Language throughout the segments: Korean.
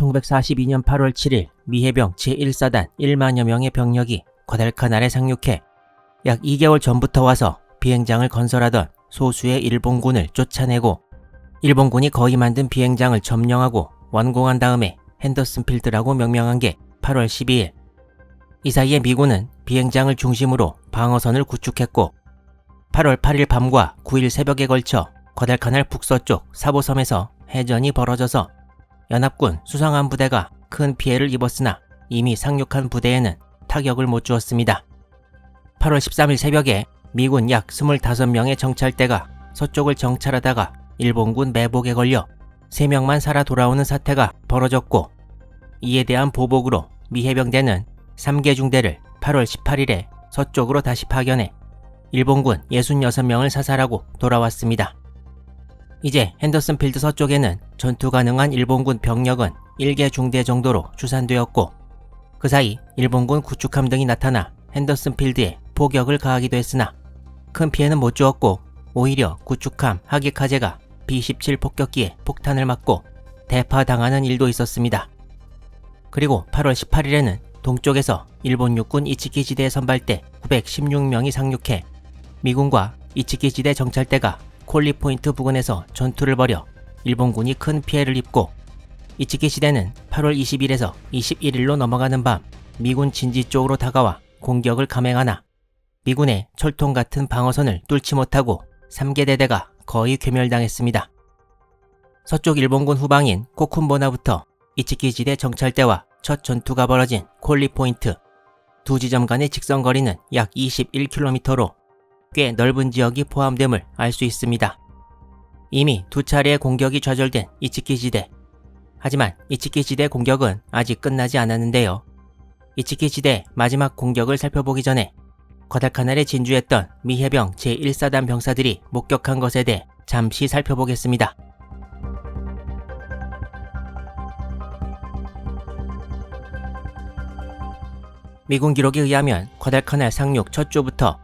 1942년 8월 7일 미 해병 제1사단 1만여 명의 병력이 과달카날에 상륙해 약 2개월 전부터 와서 비행장을 건설하던 소수의 일본군을 쫓아내고 일본군이 거의 만든 비행장을 점령하고 완공한 다음에 핸더슨 필드라고 명명한 게 8월 12일. 이 사이에 미군은 비행장을 중심으로 방어선을 구축했고 8월 8일 밤과 9일 새벽에 걸쳐 과달카날 북서쪽 사보섬에서 해전이 벌어져서 연합군 수상한 부대가 큰 피해를 입었으나 이미 상륙한 부대에는 타격을 못 주었습니다. 8월 13일 새벽에 미군 약 25명의 정찰대가 서쪽을 정찰하다가 일본군 매복에 걸려 3명만 살아 돌아오는 사태가 벌어졌고, 이에 대한 보복으로 미 해병대는 3개 중대를 8월 18일에 서쪽으로 다시 파견해 일본군 66명을 사살하고 돌아왔습니다. 이제 핸더슨 필드 서쪽에는 전투 가능한 일본군 병력은 1개 중대 정도로 추산되었고, 그 사이 일본군 구축함 등이 나타나 핸더슨 필드에 포격을 가하기도 했으나 큰 피해는 못 주었고, 오히려 구축함 하기카제가 B-17 폭격기에 폭탄을 맞고 대파당하는 일도 있었습니다. 그리고 8월 18일에는 동쪽에서 일본 육군 이치키 지대 선발대 916명이 상륙해 미군과 이치키 지대 정찰대가 콜리 포인트 부근에서 전투를 벌여 일본군이 큰 피해를 입고, 이치키 지대는 8월 20일에서 21일로 넘어가는 밤 미군 진지 쪽으로 다가와 공격을 감행하나 미군의 철통 같은 방어선을 뚫지 못하고 3개 대대가 거의 괴멸당했습니다. 서쪽 일본군 후방인 코쿤보나부터 이치키 지대 정찰대와 첫 전투가 벌어진 콜리 포인트, 두 지점 간의 직선거리는 약 21km로 꽤 넓은 지역이 포함됨을 알 수 있습니다. 이미 두 차례의 공격이 좌절된 이치키 지대. 하지만 이치키 지대 공격은 아직 끝나지 않았는데요. 이치키 지대 마지막 공격을 살펴보기 전에 과달카날에 진주했던 미 해병 제1사단 병사들이 목격한 것에 대해 잠시 살펴보겠습니다. 미군 기록에 의하면 과달카날 상륙 첫 주부터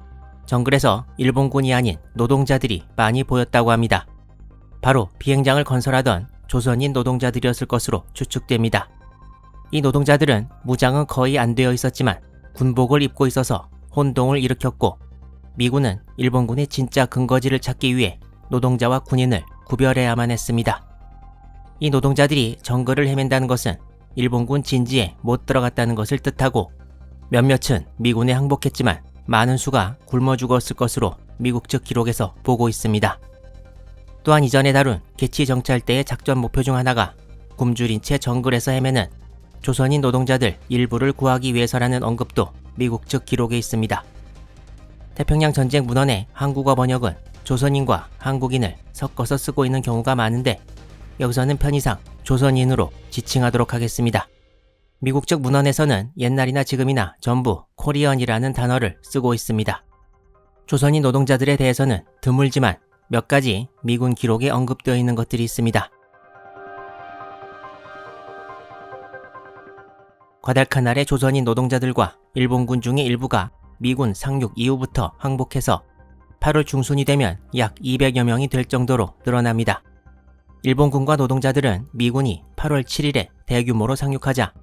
정글에서 일본군이 아닌 노동자들이 많이 보였다고 합니다. 바로 비행장을 건설하던 조선인 노동자들이었을 것으로 추측됩니다. 이 노동자들은 무장은 거의 안 되어 있었지만 군복을 입고 있어서 혼동을 일으켰고, 미군은 일본군의 진짜 근거지를 찾기 위해 노동자와 군인을 구별해야만 했습니다. 이 노동자들이 정글을 헤맨다는 것은 일본군 진지에 못 들어갔다는 것을 뜻하고, 몇몇은 미군에 항복했지만 많은 수가 굶어 죽었을 것으로 미국 측 기록에서 보고 있습니다. 또한 이전에 다룬 개치 정찰대의 작전 목표 중 하나가 굶주린 채 정글에서 헤매는 조선인 노동자들 일부를 구하기 위해서라는 언급도 미국 측 기록에 있습니다. 태평양 전쟁 문헌의 한국어 번역은 조선인과 한국인을 섞어서 쓰고 있는 경우가 많은데, 여기서는 편의상 조선인으로 지칭하도록 하겠습니다. 미국 측 문헌에서는 옛날이나 지금이나 전부 코리언이라는 단어를 쓰고 있습니다. 조선인 노동자들에 대해서는 드물지만 몇 가지 미군 기록에 언급되어 있는 것들이 있습니다. 과달카날의 조선인 노동자들과 일본군 중의 일부가 미군 상륙 이후부터 항복해서 8월 중순이 되면 약 200여 명이 될 정도로 늘어납니다. 일본군과 노동자들은 미군이 8월 7일에 대규모로 상륙하자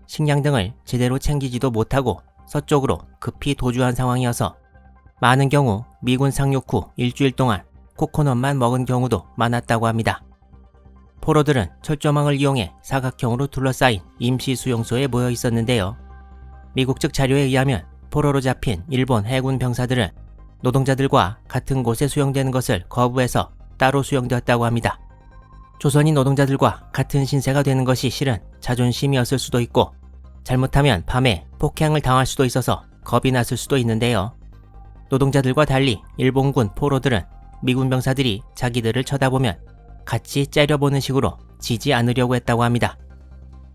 식량 등을 제대로 챙기지도 못하고 서쪽으로 급히 도주한 상황이어서 많은 경우 미군 상륙 후 일주일 동안 코코넛만 먹은 경우도 많았다고 합니다. 포로들은 철조망을 이용해 사각형으로 둘러싸인 임시 수용소에 모여 있었는데요. 미국 측 자료에 의하면 포로로 잡힌 일본 해군 병사들은 노동자들과 같은 곳에 수용되는 것을 거부해서 따로 수용되었다고 합니다. 조선인 노동자들과 같은 신세가 되는 것이 실은 자존심이었을 수도 있고, 잘못하면 밤에 폭행을 당할 수도 있어서 겁이 났을 수도 있는데요. 노동자들과 달리 일본군 포로들은 미군 병사들이 자기들을 쳐다보면 같이 째려보는 식으로 지지 않으려고 했다고 합니다.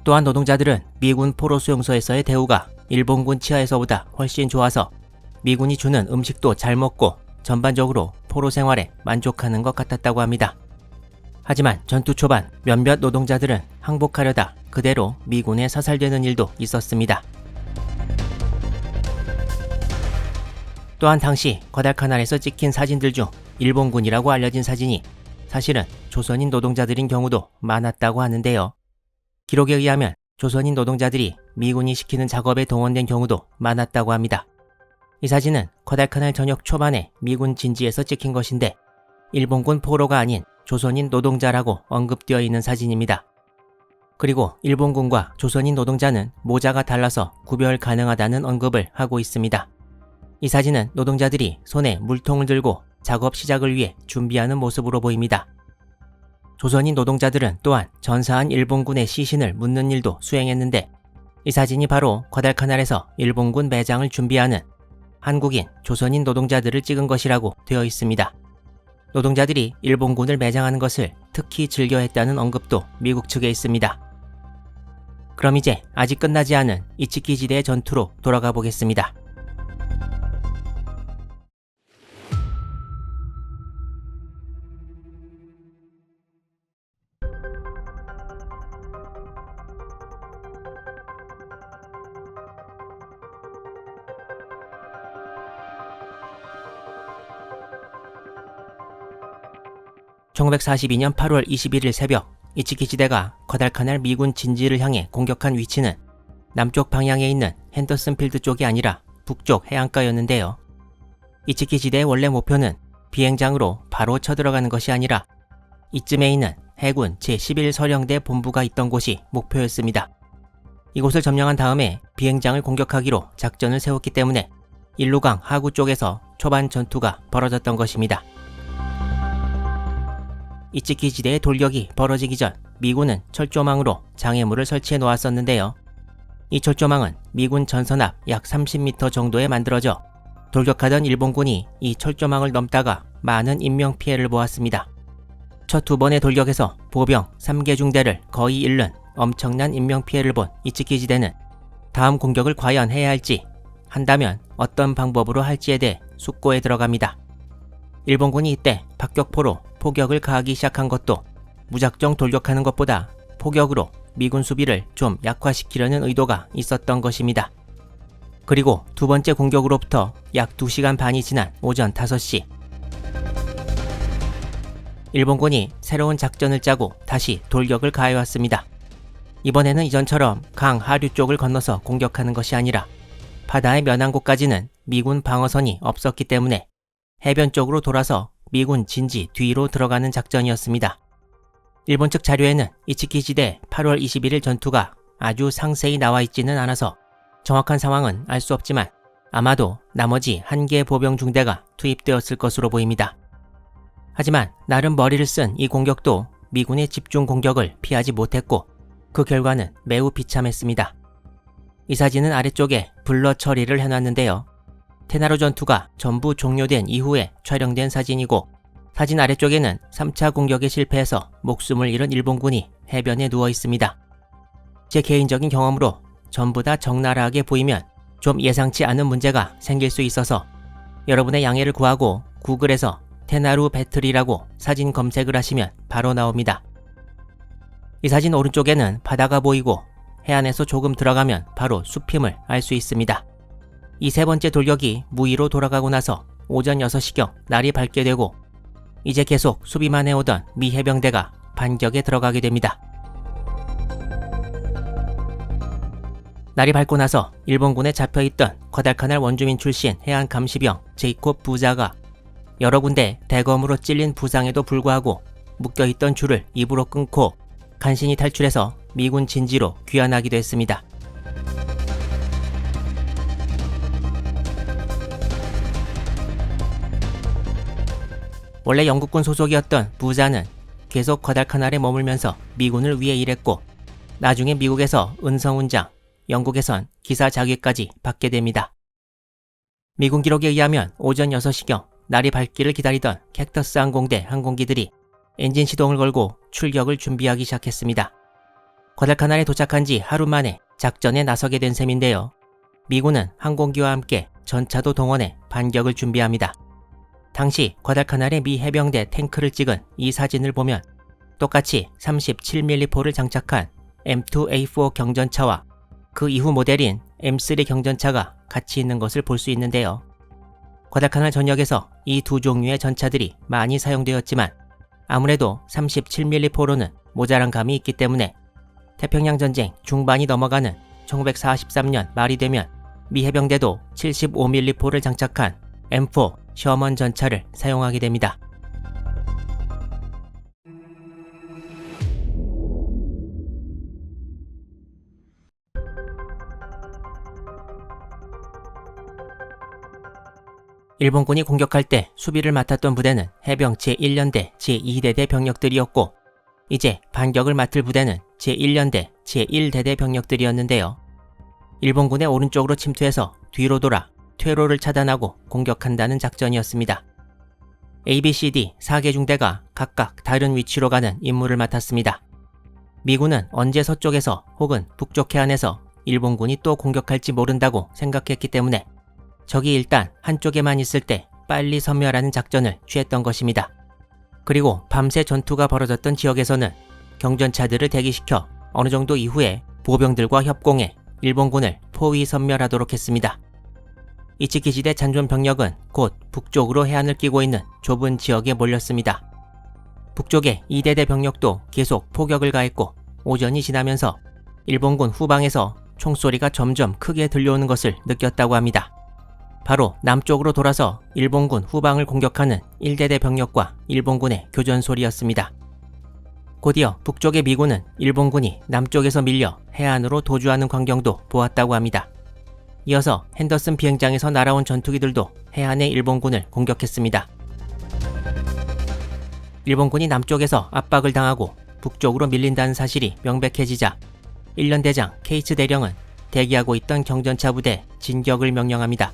또한 노동자들은 미군 포로 수용소에서의 대우가 일본군 치하에서보다 훨씬 좋아서 미군이 주는 음식도 잘 먹고 전반적으로 포로 생활에 만족하는 것 같았다고 합니다. 하지만 전투 초반 몇몇 노동자들은 항복하려다 그대로 미군에 사살되는 일도 있었습니다. 또한 당시 과달카날에서 찍힌 사진들 중 일본군이라고 알려진 사진이 사실은 조선인 노동자들인 경우도 많았다고 하는데요. 기록에 의하면 조선인 노동자들이 미군이 시키는 작업에 동원된 경우도 많았다고 합니다. 이 사진은 과달카날 전역 초반에 미군 진지에서 찍힌 것인데 일본군 포로가 아닌 조선인 노동자라고 언급되어 있는 사진입니다. 그리고 일본군과 조선인 노동자는 모자가 달라서 구별 가능하다는 언급을 하고 있습니다. 이 사진은 노동자들이 손에 물통을 들고 작업 시작을 위해 준비하는 모습으로 보입니다. 조선인 노동자들은 또한 전사한 일본군의 시신을 묻는 일도 수행했는데 이 사진이 바로 과달카날에서 일본군 매장을 준비하는 한국인 조선인 노동자들을 찍은 것이라고 되어 있습니다. 노동자들이 일본군을 매장하는 것을 특히 즐겨했다는 언급도 미국 측에 있습니다. 그럼 이제 아직 끝나지 않은 이치키 지대의 전투로 돌아가 보겠습니다. (1942년 8월 21일) 새벽 이치키 지대가 과달카날 미군 진지를 향해 공격한 위치는 남쪽 방향에 있는 핸더슨 필드 쪽이 아니라 북쪽 해안가였는데요. 이치키 지대의 원래 목표는 비행장으로 바로 쳐들어가는 것이 아니라 이쯤에 있는 해군 제11서령대 본부가 있던 곳이 목표였습니다. 이곳을 점령한 다음에 비행장을 공격하기로 작전을 세웠기 때문에 일루강 하구 쪽에서 초반 전투가 벌어졌던 것입니다. 이치키 지대의 돌격이 벌어지기 전 미군은 철조망으로 장애물을 설치해 놓았었는데요. 이 철조망은 미군 전선 앞 약 30m 정도에 만들어져 돌격하던 일본군이 이 철조망을 넘다가 많은 인명피해를 보았습니다. 첫 두 번의 돌격에서 보병 3개 중대를 거의 잃는 엄청난 인명피해를 본 이치키 지대는 다음 공격을 과연 해야 할지, 한다면 어떤 방법으로 할지에 대해 숙고에 들어갑니다. 일본군이 이때 박격포로 포격을 가하기 시작한 것도 무작정 돌격하는 것보다 포격으로 미군 수비를 좀 약화시키려는 의도가 있었던 것입니다. 그리고 두 번째 공격으로부터 약 2시간 반이 지난 오전 5시 일본군이 새로운 작전을 짜고 다시 돌격을 가해왔습니다. 이번에는 이전처럼 강 하류 쪽을 건너서 공격하는 것이 아니라 바다의 면한 곳까지는 미군 방어선이 없었기 때문에 해변 쪽으로 돌아서 미군 진지 뒤로 들어가는 작전이었습니다. 일본 측 자료에는 이치키 지대 8월 21일 전투가 아주 상세히 나와 있지는 않아서 정확한 상황은 알 수 없지만 아마도 나머지 한 개의 보병 중대가 투입되었을 것으로 보입니다. 하지만 나름 머리를 쓴 이 공격도 미군의 집중 공격을 피하지 못했고 그 결과는 매우 비참했습니다. 이 사진은 아래쪽에 블러 처리를 해놨는데요. 테나루 전투가 전부 종료된 이후에 촬영된 사진이고 사진 아래쪽에는 3차 공격에 실패해서 목숨을 잃은 일본군이 해변에 누워 있습니다. 제 개인적인 경험으로 전부 다 적나라하게 보이면 좀 예상치 않은 문제가 생길 수 있어서 여러분의 양해를 구하고 구글에서 테나루 배틀이라고 사진 검색을 하시면 바로 나옵니다. 이 사진 오른쪽에는 바다가 보이고 해안에서 조금 들어가면 바로 숲임을 알 수 있습니다. 이 세 번째 돌격이 무의로 돌아가고 나서 오전 6시경 날이 밝게 되고 이제 계속 수비만 해오던 미 해병대가 반격에 들어가게 됩니다. 날이 밝고 나서 일본군에 잡혀있던 과달카날 원주민 출신 해안 감시병 제이콥 부자가 여러 군데 대검으로 찔린 부상에도 불구하고 묶여있던 줄을 입으로 끊고 간신히 탈출해서 미군 진지로 귀환하기도 했습니다. 원래 영국군 소속이었던 부자는 계속 과달카날에 머물면서 미군을 위해 일했고 나중에 미국에서 은성훈장, 영국에선 기사 자위까지 받게 됩니다. 미군 기록에 의하면 오전 6시경 날이 밝기를 기다리던 캡터스 항공대 항공기들이 엔진 시동을 걸고 출격을 준비하기 시작했습니다. 과달카날에 도착한 지 하루 만에 작전에 나서게 된 셈인데요. 미군은 항공기와 함께 전차도 동원해 반격을 준비합니다. 당시 과달카날의 미 해병대 탱크를 찍은 이 사진을 보면 똑같이 37mm 포를 장착한 M2A4 경전차와 그 이후 모델인 M3 경전차가 같이 있는 것을 볼 수 있는데요. 과달카날 전역에서 이 두 종류의 전차들이 많이 사용되었지만 아무래도 37mm 포로는 모자란 감이 있기 때문에 태평양 전쟁 중반이 넘어가는 1943년 말이 되면 미 해병대도 75mm포를 장착한 M4 셔먼 전차를 사용하게 됩니다. 일본군이 공격할 때 수비를 맡았던 부대는 해병 제1연대 제2대대 병력들이었고, 이제 반격을 맡을 부대는 제1연대 제1대대 병력들이었는데요. 일본군의 오른쪽으로 침투해서 뒤로 돌아 퇴로를 차단하고 공격한다는 작전이었습니다. A, B, C, D 4개 중대가 각각 다른 위치로 가는 임무를 맡았습니다. 미군은 언제 서쪽에서 혹은 북쪽 해안에서 일본군이 또 공격할지 모른다고 생각했기 때문에 적이 일단 한쪽에만 있을 때 빨리 섬멸하는 작전을 취했던 것입니다. 그리고 밤새 전투가 벌어졌던 지역에서는 경전차들을 대기시켜 어느 정도 이후에 보병들과 협공해 일본군을 포위 섬멸하도록 했습니다. 이치키시대 잔존 병력은 곧 북쪽으로 해안을 끼고 있는 좁은 지역에 몰렸습니다. 북쪽의 2대대 병력도 계속 포격을 가했고, 오전이 지나면서 일본군 후방에서 총소리가 점점 크게 들려오는 것을 느꼈다고 합니다. 바로 남쪽으로 돌아서 일본군 후방을 공격하는 1대대 병력과 일본군의 교전 소리였습니다. 곧이어 북쪽의 미군은 일본군이 남쪽에서 밀려 해안으로 도주하는 광경도 보았다고 합니다. 이어서 핸더슨 비행장에서 날아온 전투기들도 해안의 일본군을 공격했습니다. 일본군이 남쪽에서 압박을 당하고 북쪽으로 밀린다는 사실이 명백해지자 1년 대장 케이츠 대령은 대기하고 있던 경전차 부대에 진격을 명령합니다.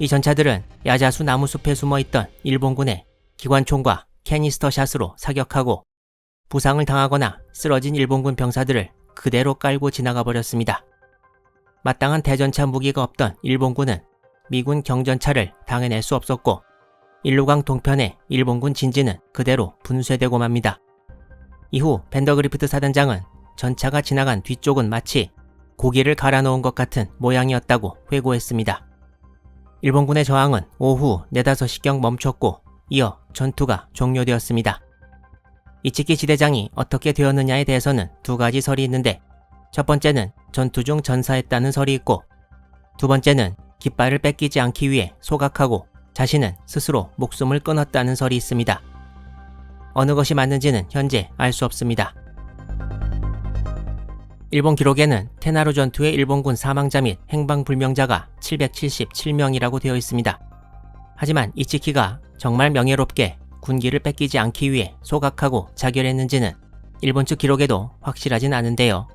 이 전차들은 야자수 나무숲에 숨어있던 일본군의 기관총과 캐니스터 샷으로 사격하고 부상을 당하거나 쓰러진 일본군 병사들을 그대로 깔고 지나가 버렸습니다. 마땅한 대전차 무기가 없던 일본군은 미군 경전차를 당해낼 수 없었고, 일루강 동편의 일본군 진지는 그대로 분쇄되고 맙니다. 이후 밴더그리프트 사단장은 전차가 지나간 뒤쪽은 마치 고기를 갈아 놓은 것 같은 모양이었다고 회고했습니다. 일본군의 저항은 오후 4, 5시경 멈췄고, 이어 전투가 종료되었습니다. 이치키 지대장이 어떻게 되었느냐에 대해서는 2가지 설이 있는데, 첫 번째는 전투 중 전사했다는 설이 있고, 두 번째는 깃발을 뺏기지 않기 위해 소각하고 자신은 스스로 목숨을 끊었다는 설이 있습니다. 어느 것이 맞는지는 현재 알 수 없습니다. 일본 기록에는 테나루 전투의 일본군 사망자 및 행방불명자가 777명이라고 되어 있습니다. 하지만 이치키가 정말 명예롭게 군기를 뺏기지 않기 위해 소각하고 자결했는지는 일본 측 기록에도 확실하진 않은데요.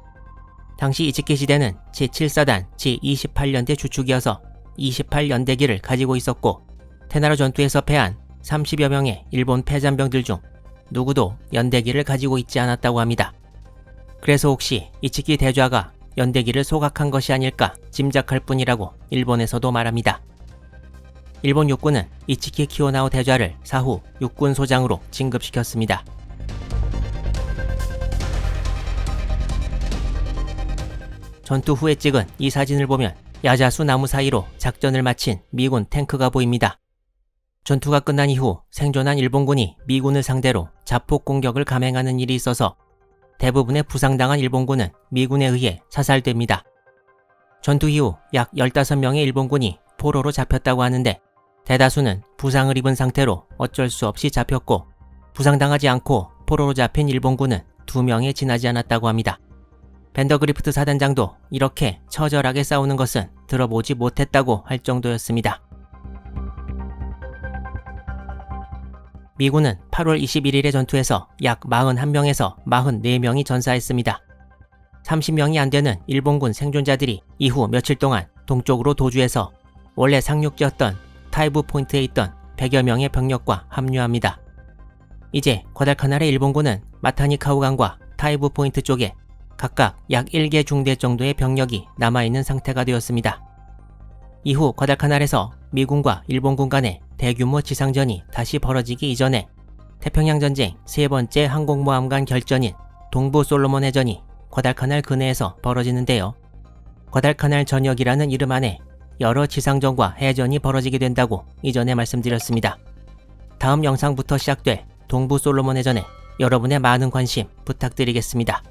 당시 이치키 시대는 제7사단 제28연대 주축이어서 28연대기를 가지고 있었고, 테나루 전투에서 패한 30여 명의 일본 패잔병들 중 누구도 연대기를 가지고 있지 않았다고 합니다. 그래서 혹시 이치키 대좌가 연대기를 소각한 것이 아닐까 짐작할 뿐이라고 일본에서도 말합니다. 일본 육군은 이치키 키오나오 대좌를 사후 육군소장으로 진급시켰습니다. 전투 후에 찍은 이 사진을 보면 야자수 나무 사이로 작전을 마친 미군 탱크가 보입니다. 전투가 끝난 이후 생존한 일본군이 미군을 상대로 자폭 공격을 감행하는 일이 있어서 대부분의 부상당한 일본군은 미군에 의해 사살됩니다. 전투 이후 약 15명의 일본군이 포로로 잡혔다고 하는데, 대다수는 부상을 입은 상태로 어쩔 수 없이 잡혔고, 부상당하지 않고 포로로 잡힌 일본군은 2명에 지나지 않았다고 합니다. 밴더그리프트 사단장도 이렇게 처절하게 싸우는 것은 들어보지 못했다고 할 정도였습니다. 미군은 8월 21일의 전투에서 약 41명에서 44명이 전사했습니다. 30명이 안 되는 일본군 생존자들이 이후 며칠 동안 동쪽으로 도주해서 원래 상륙지였던 타이부 포인트에 있던 100여 명의 병력과 합류합니다. 이제 과달카날의 일본군은 마타니카우강과 타이부 포인트 쪽에 각각 약 1개 중대 정도의 병력이 남아있는 상태가 되었습니다. 이후 과달카날에서 미군과 일본군 간의 대규모 지상전이 다시 벌어지기 이전에 태평양 전쟁 3번째 항공모함 간 결전인 동부 솔로몬 해전이 과달카날 근해에서 벌어지는데요. 과달카날 전역이라는 이름 안에 여러 지상전과 해전이 벌어지게 된다고 이전에 말씀드렸습니다. 다음 영상부터 시작될 동부 솔로몬 해전에 여러분의 많은 관심 부탁드리겠습니다.